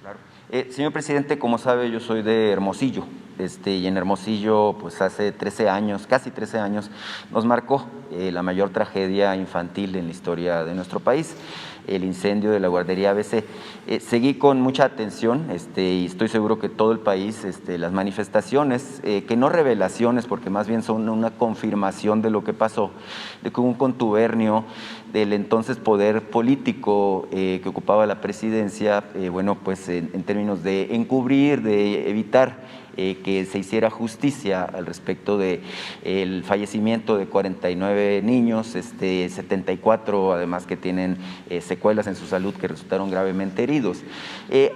Claro. Señor presidente, como sabe, yo soy de Hermosillo, y en Hermosillo, pues hace 13 años, casi 13 años, nos marcó la mayor tragedia infantil en la historia de nuestro país, el incendio de la guardería ABC. Seguí con mucha atención, y estoy seguro que todo el país, las manifestaciones, que no revelaciones, porque más bien son una confirmación de lo que pasó, de que hubo un contubernio del entonces poder político que ocupaba la presidencia, bueno, pues en términos de encubrir, de evitar que se hiciera justicia al respecto de el fallecimiento de 49 niños, 74 además que tienen secuelas en su salud, que resultaron gravemente heridos.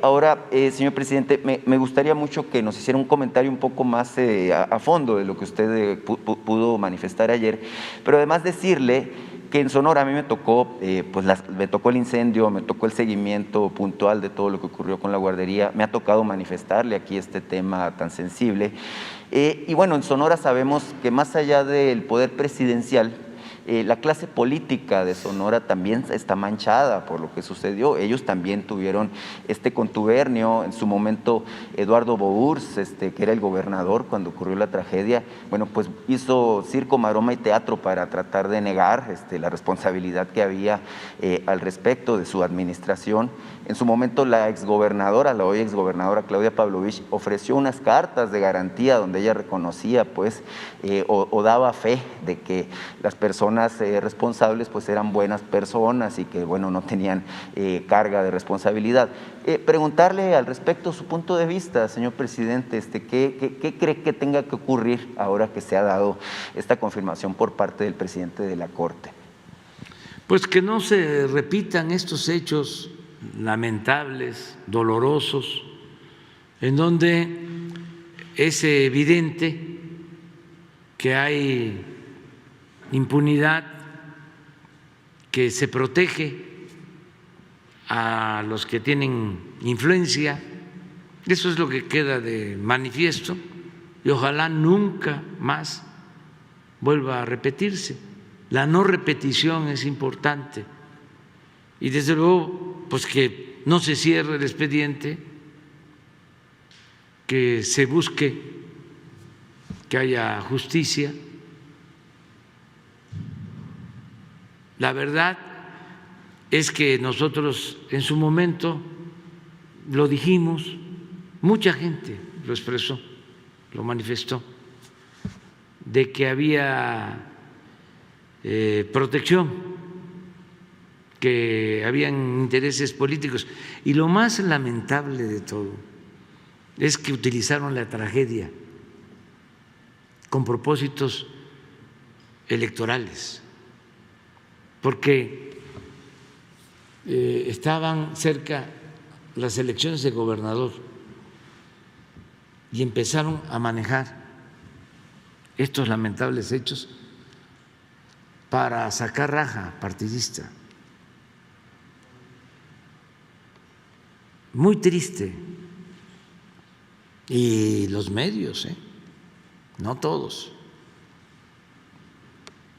Ahora, señor presidente, me gustaría mucho que nos hiciera un comentario un poco más a fondo de lo que usted pudo manifestar ayer, pero además decirle que en Sonora a mí me tocó, me tocó el incendio, me tocó el seguimiento puntual de todo lo que ocurrió con la guardería, me ha tocado manifestarle aquí este tema tan sensible. Y bueno, en Sonora sabemos que más allá del poder presidencial, la clase política de Sonora también está manchada por lo que sucedió. Ellos también tuvieron este contubernio. En su momento, Eduardo Bours, que era el gobernador cuando ocurrió la tragedia, bueno, pues hizo circo, maroma y teatro para tratar de negar la responsabilidad que había al respecto de su administración. En su momento, la exgobernadora, la hoy exgobernadora Claudia Pavlovich, ofreció unas cartas de garantía donde ella reconocía, pues, o daba fe de que las personas responsables pues eran buenas personas y que bueno no tenían carga de responsabilidad. Preguntarle al respecto su punto de vista, señor presidente, ¿qué cree que tenga que ocurrir ahora que se ha dado esta confirmación por parte del presidente de la Corte? Pues que no se repitan estos hechos lamentables, dolorosos, en donde es evidente que hay impunidad, que se protege a los que tienen influencia. Eso es lo que queda de manifiesto y ojalá nunca más vuelva a repetirse. La no repetición es importante y desde luego pues que no se cierre el expediente, que se busque que haya justicia. La verdad es que nosotros en su momento lo dijimos, mucha gente lo expresó, lo manifestó, de que había protección, que habían intereses políticos. Y lo más lamentable de todo es que utilizaron la tragedia con propósitos electorales, porque estaban cerca las elecciones de gobernador y empezaron a manejar estos lamentables hechos para sacar raja partidista. Muy triste. Y los medios, no todos,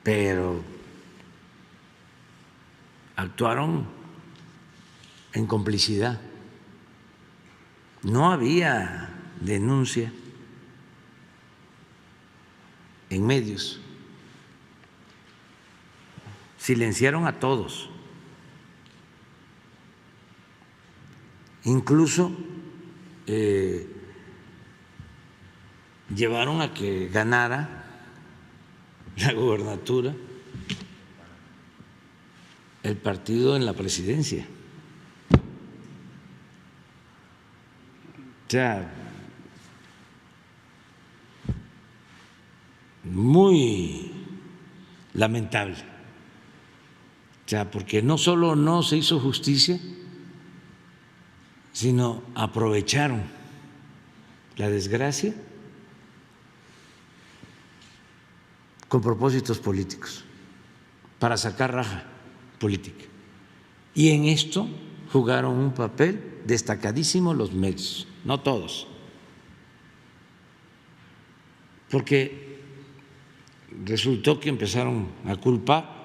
pero actuaron en complicidad. No había denuncia en medios. Silenciaron a todos. Incluso llevaron a que ganara la gobernatura el partido en la presidencia. O sea, muy lamentable. O sea, porque no solo no se hizo justicia, sino aprovecharon la desgracia con propósitos políticos, para sacar raja política. Y en esto jugaron un papel destacadísimo los medios, no todos, porque resultó que empezaron a culpar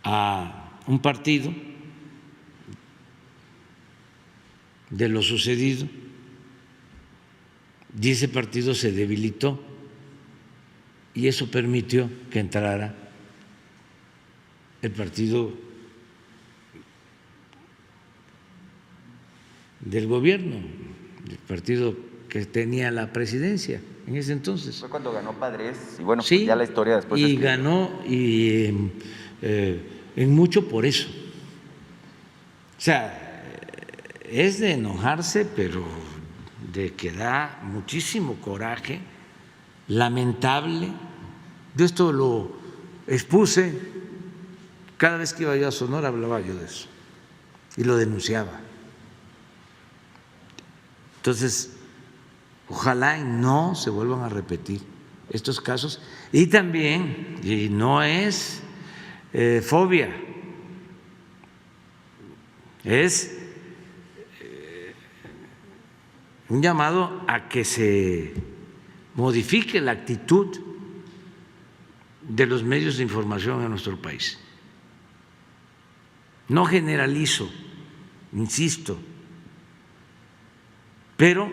a un partido de lo sucedido y ese partido se debilitó y eso permitió que entrara el partido del gobierno, el partido que tenía la presidencia en ese entonces. Fue cuando ganó Padres y bueno, Sí, pues ya la historia después. Y ganó y en mucho por eso. O sea, es de enojarse, pero de que da muchísimo coraje, lamentable. Yo esto lo expuse, cada vez que iba yo a Sonora hablaba yo de eso y lo denunciaba. Entonces, ojalá y no se vuelvan a repetir estos casos. Y también, y no es fobia, es un llamado a que se modifique la actitud de los medios de información en nuestro país. No generalizo, insisto, pero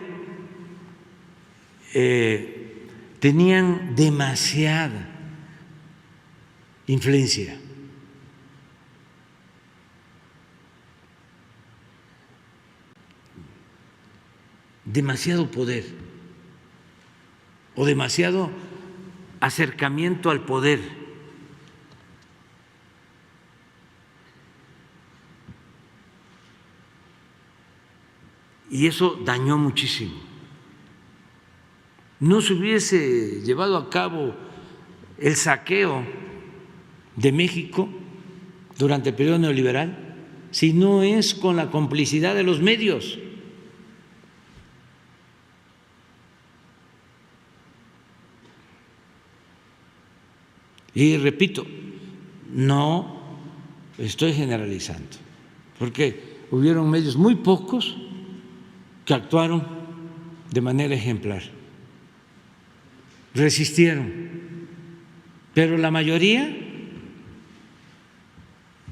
tenían demasiada influencia. Demasiado poder o demasiado acercamiento al poder. Y eso dañó muchísimo. No se hubiese llevado a cabo el saqueo de México durante el periodo neoliberal si no es con la complicidad de los medios. Y repito, no estoy generalizando, porque hubieron medios muy pocos que actuaron de manera ejemplar, resistieron, pero la mayoría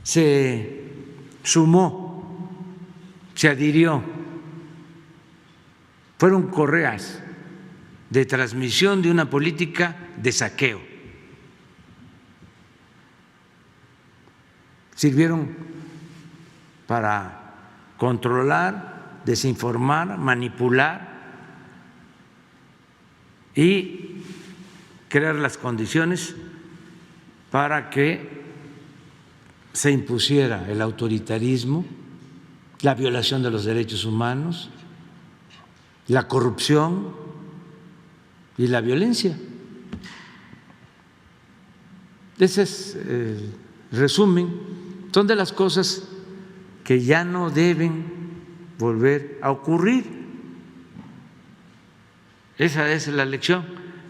se sumó, se adhirió, fueron correas de transmisión de una política de saqueo. Sirvieron para controlar, desinformar, manipular y crear las condiciones para que se impusiera el autoritarismo, la violación de los derechos humanos, la corrupción y la violencia. Ese es el resumen. Son de las cosas que ya no deben volver a ocurrir. Esa es la lección.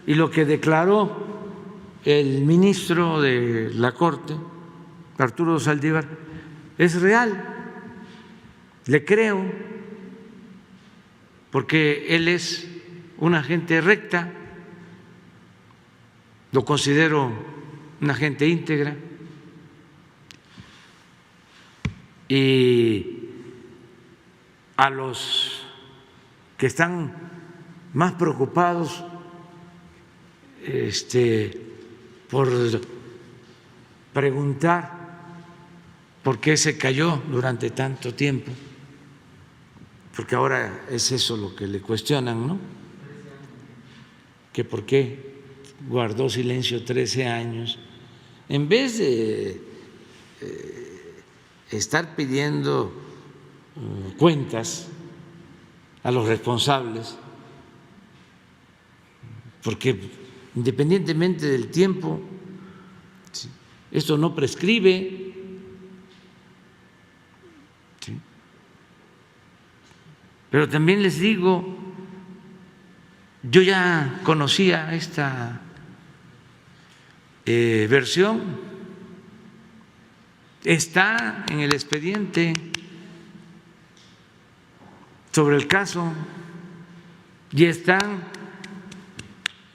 Y lo que declaró el ministro de la Corte, Arturo Saldívar, es real. Le creo, porque él es una gente recta, lo considero una gente íntegra. Y a los que están más preocupados por preguntar por qué se cayó durante tanto tiempo, porque ahora es eso lo que le cuestionan, ¿no? Que por qué guardó silencio 13 años, en vez de estar pidiendo cuentas a los responsables, porque independientemente del tiempo, esto no prescribe, ¿sí? Pero también les digo, yo ya conocía esta versión. Está en el expediente sobre el caso y están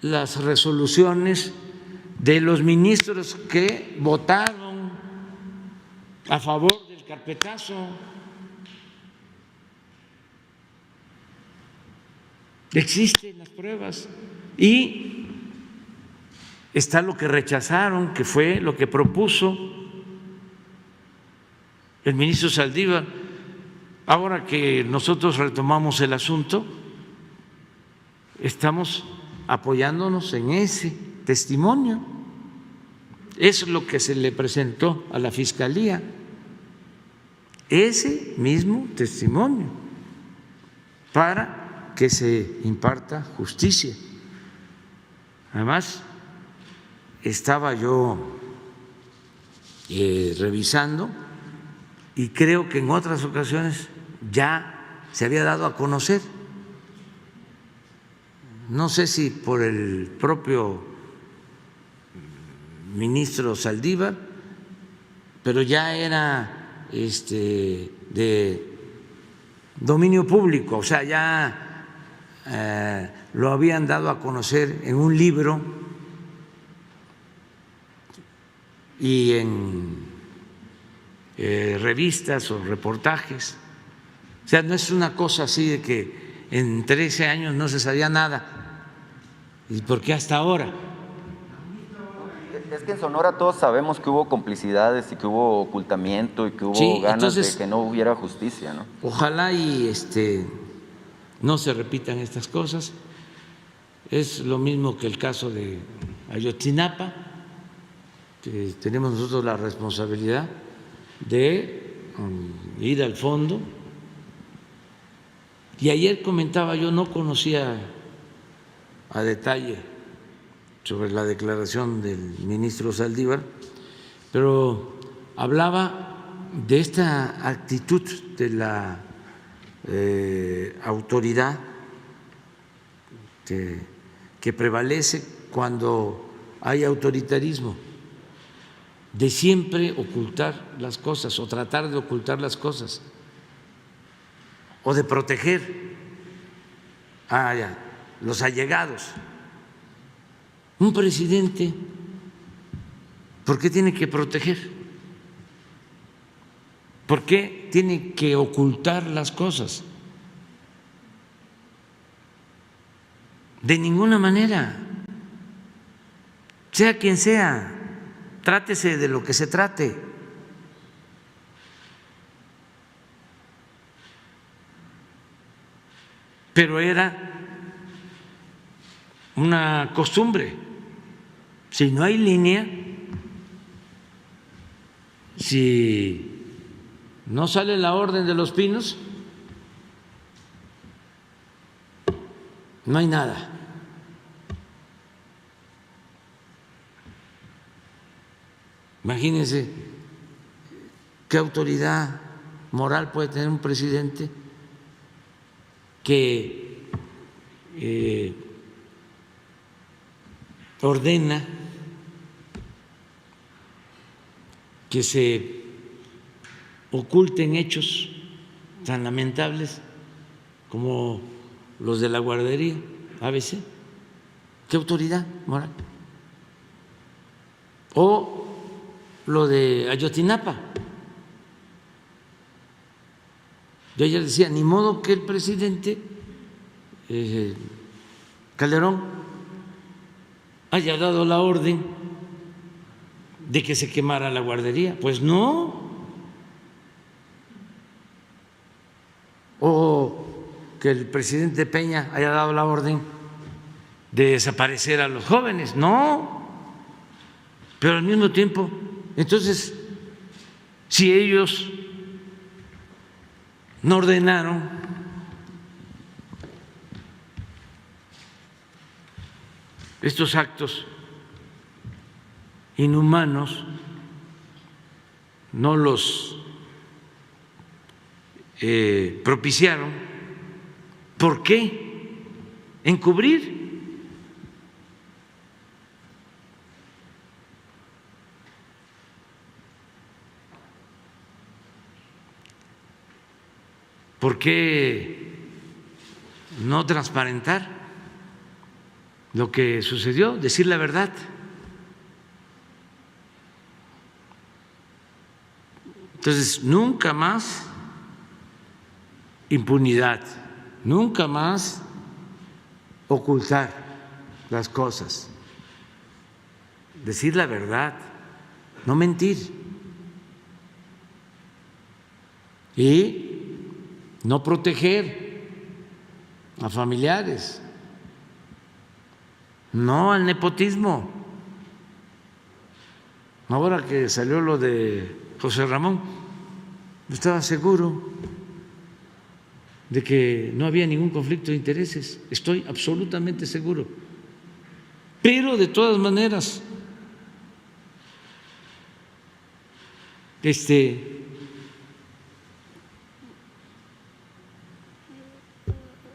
las resoluciones de los ministros que votaron a favor del carpetazo. Existen las pruebas y está lo que rechazaron, que fue lo que propuso el ministro Saldívar. Ahora que nosotros retomamos el asunto, estamos apoyándonos en ese testimonio. Es lo que se le presentó a la Fiscalía, ese mismo testimonio, para que se imparta justicia. Además, estaba yo revisando y creo que en otras ocasiones ya se había dado a conocer, no sé si por el propio ministro Saldívar, pero ya era de dominio público, o sea, ya lo habían dado a conocer en un libro y en revistas o reportajes. O sea, no es una cosa así de que en 13 años no se sabía nada. ¿Y por qué hasta ahora? Es que en Sonora todos sabemos que hubo complicidades y que hubo ocultamiento y que hubo Sí, ganas entonces, de que no hubiera justicia, ¿no? Ojalá y no se repitan estas cosas. Es lo mismo que el caso de Ayotzinapa, que tenemos nosotros la responsabilidad de ir al fondo. Y ayer comentaba, yo no conocía a detalle sobre la declaración del ministro Saldívar, pero hablaba de esta actitud de la autoridad que prevalece cuando hay autoritarismo, de siempre ocultar las cosas o tratar de ocultar las cosas o de proteger a los allegados. Un presidente, ¿por qué tiene que proteger? ¿Por qué tiene que ocultar las cosas? De ninguna manera, sea quien sea, trátese de lo que se trate. Pero era una costumbre. Si no hay línea, si no sale la orden de los pinos, no hay nada. Imagínense qué autoridad moral puede tener un presidente que ordena que se oculten hechos tan lamentables como los de la guardería ABC. ¿Qué autoridad moral? O lo de Ayotzinapa. Yo ayer decía, ni modo que el presidente Calderón haya dado la orden de que se quemara la guardería. Pues no. O que el presidente Peña haya dado la orden de desaparecer a los jóvenes. No. Pero al mismo tiempo, entonces, si ellos no ordenaron estos actos inhumanos, no los propiciaron, ¿por qué encubrir? ¿Por qué no transparentar lo que sucedió? Decir la verdad. Entonces, nunca más impunidad, nunca más ocultar las cosas, decir la verdad, no mentir y no proteger a familiares, no al nepotismo. Ahora que salió lo de José Ramón, yo estaba seguro de que no había ningún conflicto de intereses, estoy absolutamente seguro. Pero de todas maneras,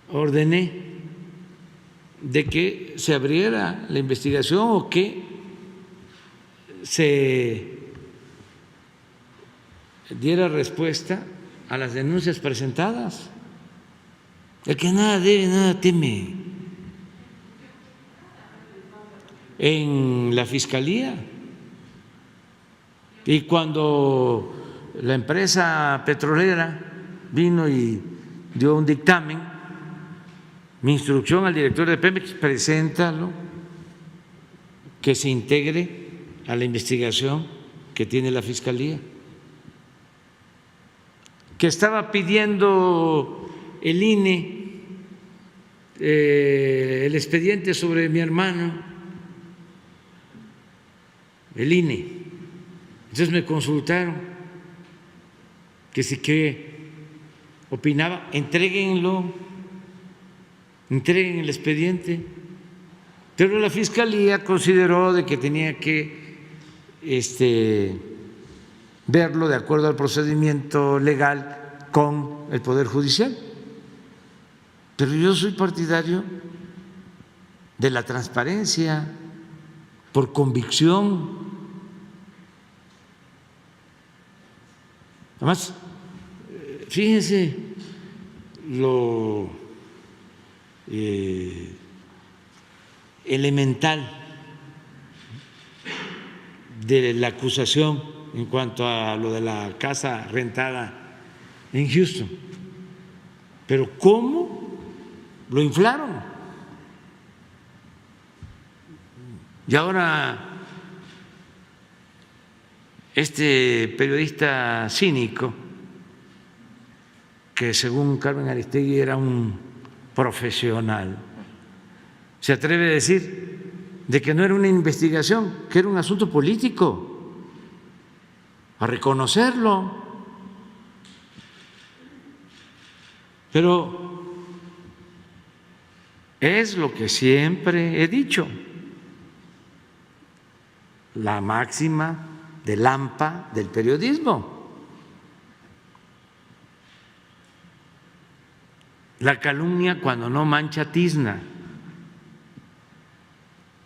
ordené de que se abriera la investigación o que se diera respuesta a las denuncias presentadas. El que nada debe, nada teme. En la Fiscalía. Y cuando la empresa petrolera vino y dio un dictamen, mi instrucción al director de Pemex, preséntalo, que se integre a la investigación que tiene la Fiscalía. Que estaba pidiendo el INE el expediente sobre mi hermano, el INE. Entonces me consultaron que si qué opinaba, entreguen el expediente. Pero la Fiscalía consideró de que tenía que verlo de acuerdo al procedimiento legal con el Poder Judicial. Pero yo soy partidario de la transparencia por convicción. Además, fíjense lo elemental de la acusación en cuanto a lo de la casa rentada en Houston. Pero ¿cómo lo inflaron? Y ahora este periodista cínico, que según Carmen Aristegui era un profesional, se atreve a decir de que no era una investigación, que era un asunto político, a reconocerlo. Pero es lo que siempre he dicho, la máxima del AMPA del periodismo: la calumnia cuando no mancha tizna.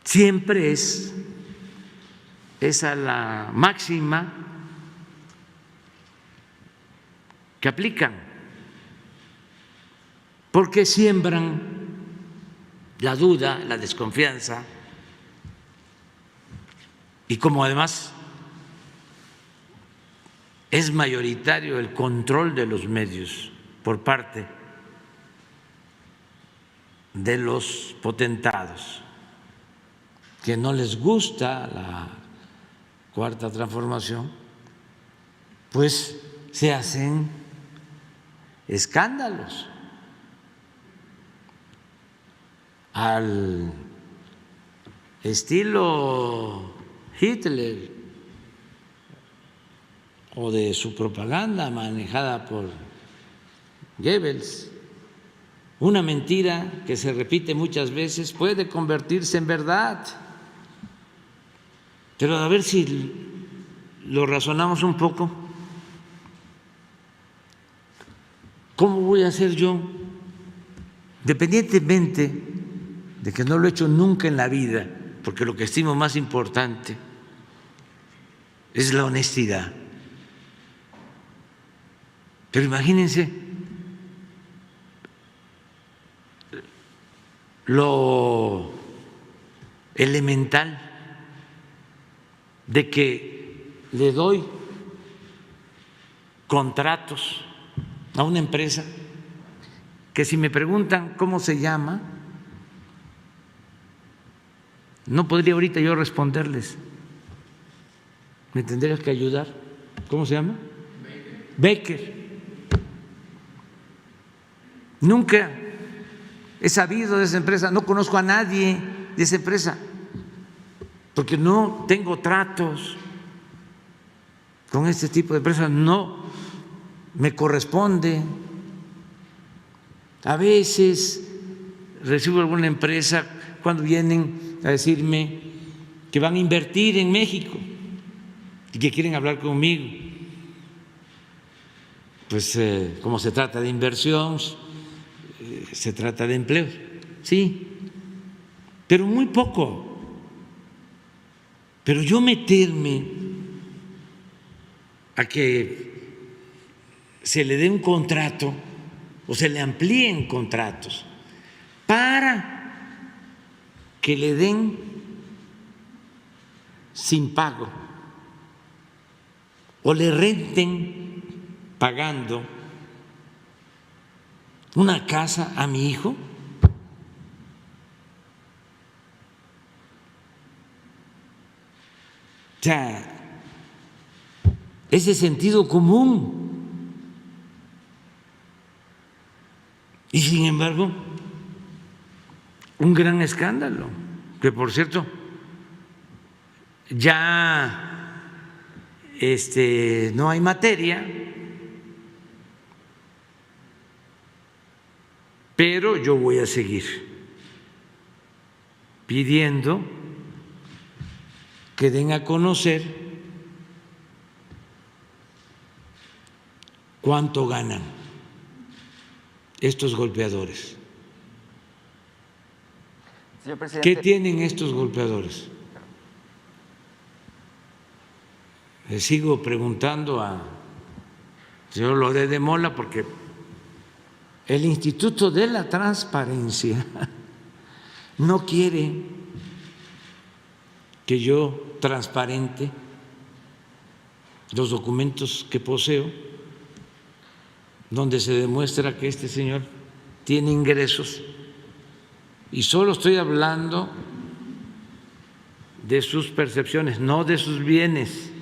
Siempre es esa la máxima que aplican, porque siembran la duda, la desconfianza, y como además es mayoritario el control de los medios por parte de los potentados, que no les gusta la Cuarta Transformación, pues se hacen escándalos al estilo Hitler o de su propaganda manejada por Goebbels. Una mentira que se repite muchas veces puede convertirse en verdad. Pero a ver si lo razonamos un poco. ¿Cómo voy a hacer yo, independientemente de que no lo he hecho nunca en la vida, porque lo que estimo más importante es la honestidad? Pero imagínense lo elemental de que le doy contratos a una empresa que, si me preguntan cómo se llama, No podría ahorita yo responderles. ¿Me tendrías que ayudar? ¿Cómo se llama? Baker. Nunca he sabido de esa empresa, no conozco a nadie de esa empresa, porque no tengo tratos con este tipo de empresas, no me corresponde. A veces recibo alguna empresa cuando vienen a decirme que van a invertir en México y que quieren hablar conmigo. Pues como se trata de inversión, se trata de empleos, sí, pero muy poco. Pero yo meterme a que se le dé un contrato o se le amplíen contratos para que le den sin pago o le renten pagando una casa a mi hijo, o sea, ese sentido común. Y sin embargo, un gran escándalo, que por cierto, ya no hay materia, pero yo voy a seguir pidiendo que den a conocer cuánto ganan estos golpeadores. Señor presidente, ¿Qué tienen estos golpeadores? Le sigo preguntando al señor Loret de Mola porque el Instituto de la Transparencia no quiere que yo transparente los documentos que poseo, donde se demuestra que este señor tiene ingresos, y solo estoy hablando de sus percepciones, no de sus bienes,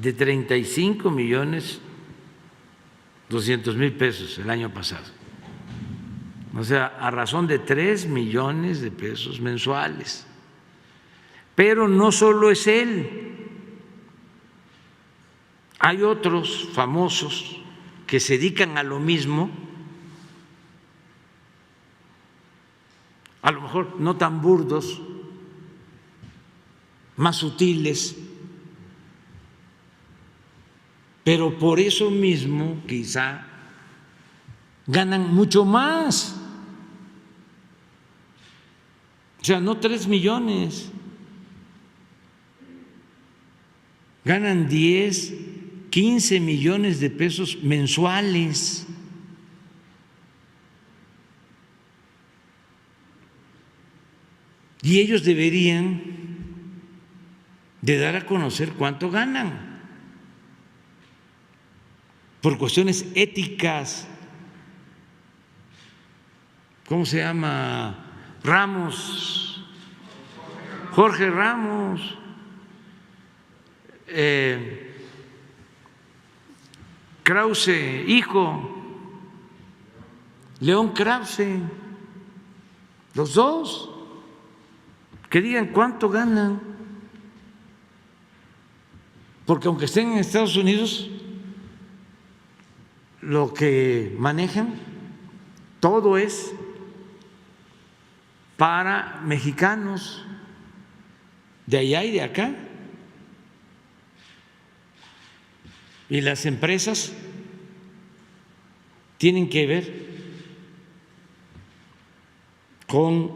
de 35.200.000 pesos el año pasado. O sea, a razón de 3 millones de pesos mensuales. Pero no solo es él, hay otros famosos que se dedican a lo mismo, a lo mejor no tan burdos, más sutiles, pero por eso mismo quizá ganan mucho más. O sea, no 3 millones, ganan 10, 15 millones de pesos mensuales. Y ellos deberían de dar a conocer cuánto ganan, por cuestiones éticas. ¿Cómo se llama? Ramos, Jorge Ramos, Krause, hijo, León Krause, los dos, que digan cuánto ganan, porque aunque estén en Estados Unidos, lo que manejan todo es para mexicanos de allá y de acá, y las empresas tienen que ver con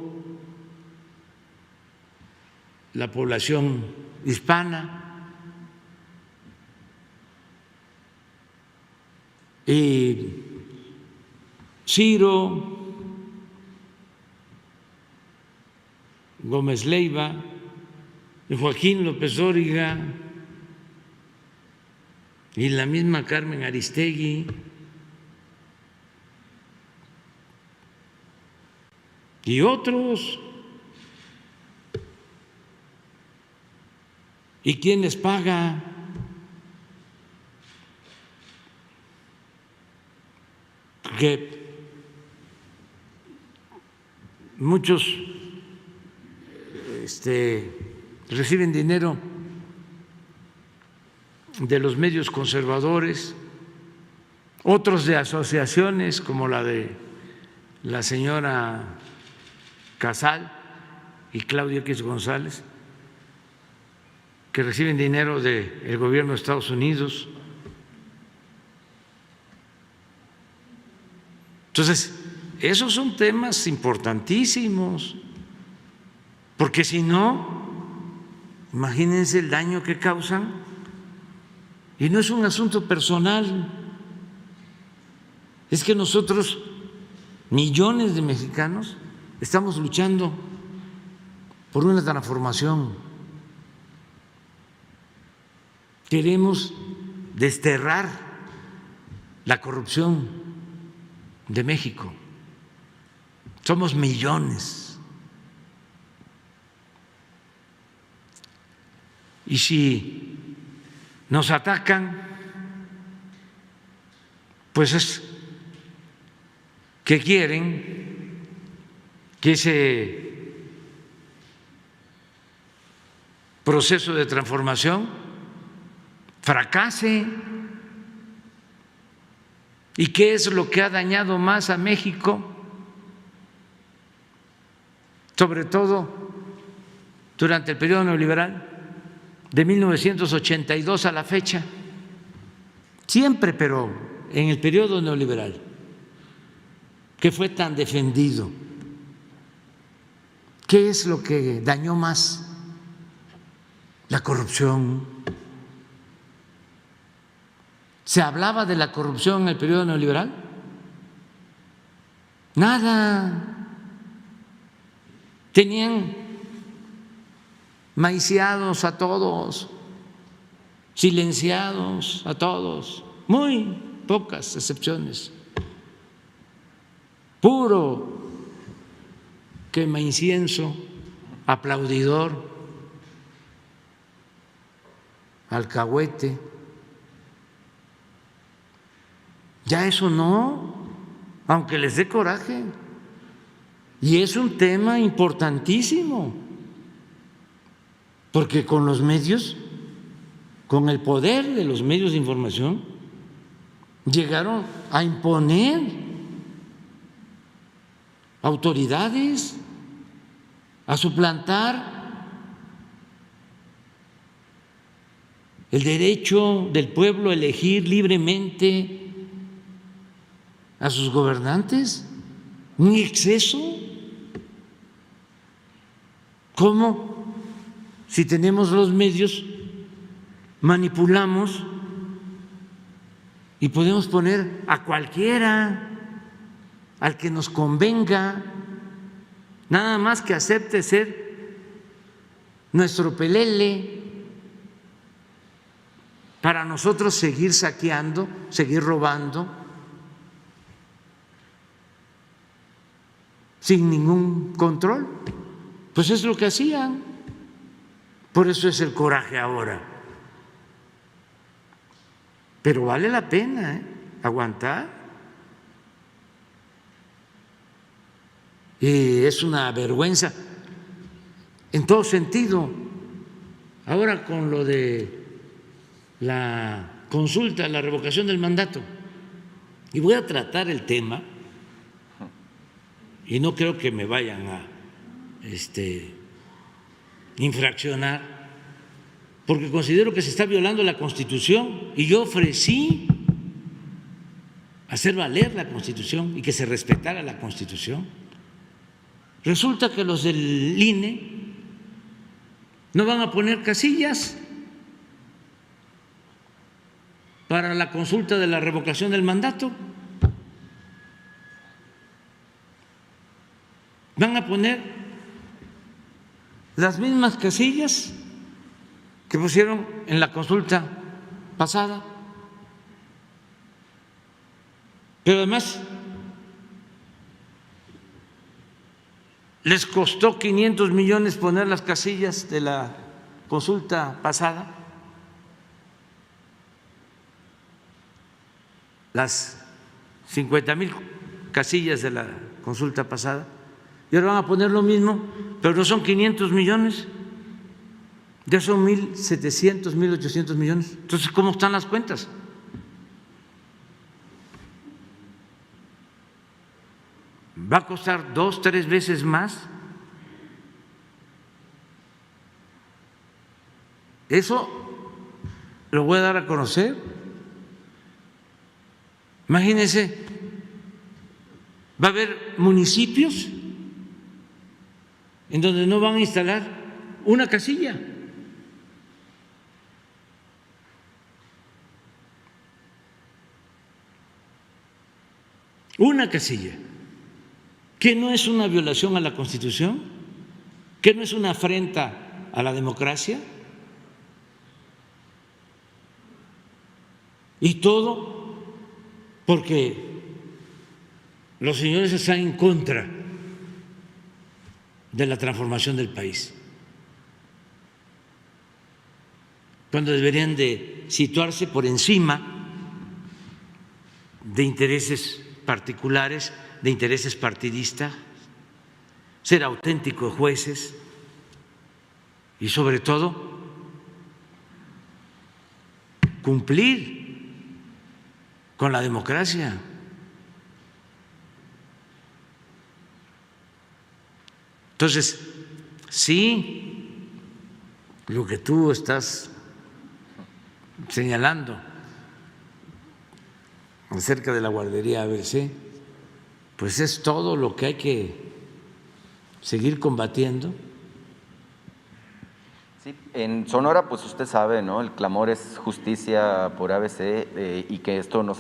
la población hispana. Y Ciro Gómez Leiva, y Joaquín López Dóriga y la misma Carmen Aristegui y otros ¿Y quién les paga? Porque muchos reciben dinero de los medios conservadores, otros de asociaciones como la de la señora Casal y Claudia X González, que reciben dinero del gobierno de Estados Unidos. Entonces, esos son temas importantísimos, porque si no, imagínense el daño que causan, y no es un asunto personal, es que nosotros, millones de mexicanos, estamos luchando por una transformación. Queremos desterrar la corrupción de México. Somos millones. Y si nos atacan, pues es que quieren que ese proceso de transformación fracase. ¿Y qué es lo que ha dañado más a México? Sobre todo durante el periodo neoliberal, de 1982 a la fecha, siempre, pero en el periodo neoliberal, que fue tan defendido. ¿Qué es lo que dañó más? La corrupción. ¿Se hablaba de la corrupción en el periodo neoliberal? Nada. Tenían maiciados a todos, silenciados a todos, muy pocas excepciones. Puro quema incienso, aplaudidor, alcahuete. Ya eso no, aunque les dé coraje. Y es un tema importantísimo, porque con los medios, con el poder de los medios de información, llegaron a imponer autoridades, a suplantar el derecho del pueblo a elegir libremente a sus gobernantes. Un exceso. ¿Cómo? Si tenemos los medios, manipulamos y podemos poner a cualquiera, al que nos convenga, nada más que acepte ser nuestro pelele, para nosotros seguir saqueando, seguir robando, sin ningún control. Pues es lo que hacían. Por eso es el coraje ahora. Pero vale la pena aguantar. Y es una vergüenza en todo sentido. Ahora con lo de la consulta, la revocación del mandato, y voy a tratar el tema, y no creo que me vayan a infraccionar, porque considero que se está violando la Constitución, y yo ofrecí hacer valer la Constitución y que se respetara la Constitución. Resulta que los del INE no van a poner casillas para la consulta de la revocación del mandato. Van a poner las mismas casillas que pusieron en la consulta pasada, pero además les costó 500 millones poner las casillas de la consulta pasada, las 50,000 casillas de la consulta pasada, y ahora van a poner lo mismo, pero no son 500 millones, ya son 1,700, 1,800 millones. Entonces, ¿cómo están las cuentas? ¿Va a costar 2, 3 veces más? Eso lo voy a dar a conocer. Imagínense, va a haber municipios en donde no van a instalar una casilla. Una casilla. ¿Qué no es una violación a la Constitución? ¿Qué no es una afrenta a la democracia? Y todo porque los señores están en contra de la transformación del país, cuando deberían de situarse por encima de intereses particulares, de intereses partidistas, ser auténticos jueces y sobre todo cumplir con la democracia. Entonces, sí, lo que tú estás señalando acerca de la guardería ABC, pues es todo lo que hay que seguir combatiendo. Sí, en Sonora, pues usted sabe, ¿no? El clamor es justicia por ABC y que esto no